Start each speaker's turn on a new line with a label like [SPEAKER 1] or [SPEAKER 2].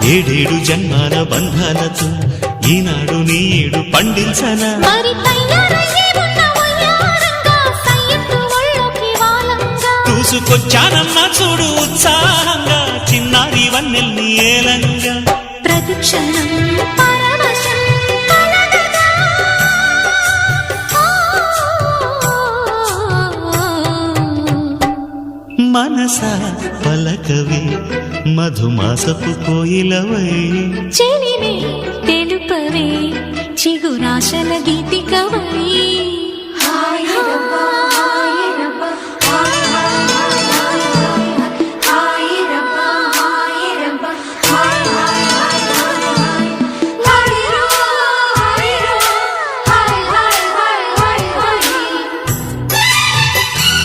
[SPEAKER 1] ఏడేడు జన్మాల బంధాలతో ఈనాడు నీడు పండించనా చూసుకొచ్చానమ్మా చూడు ఉత్సాహంగా చిన్నారి వన్నెల్ని ఏలంగా
[SPEAKER 2] ప్రతిక్షణం
[SPEAKER 1] మనసా పలకవే మధుమాసపు కోయిలవై
[SPEAKER 2] చెలిమే తెలుపవే చిగురాశల గీతికవై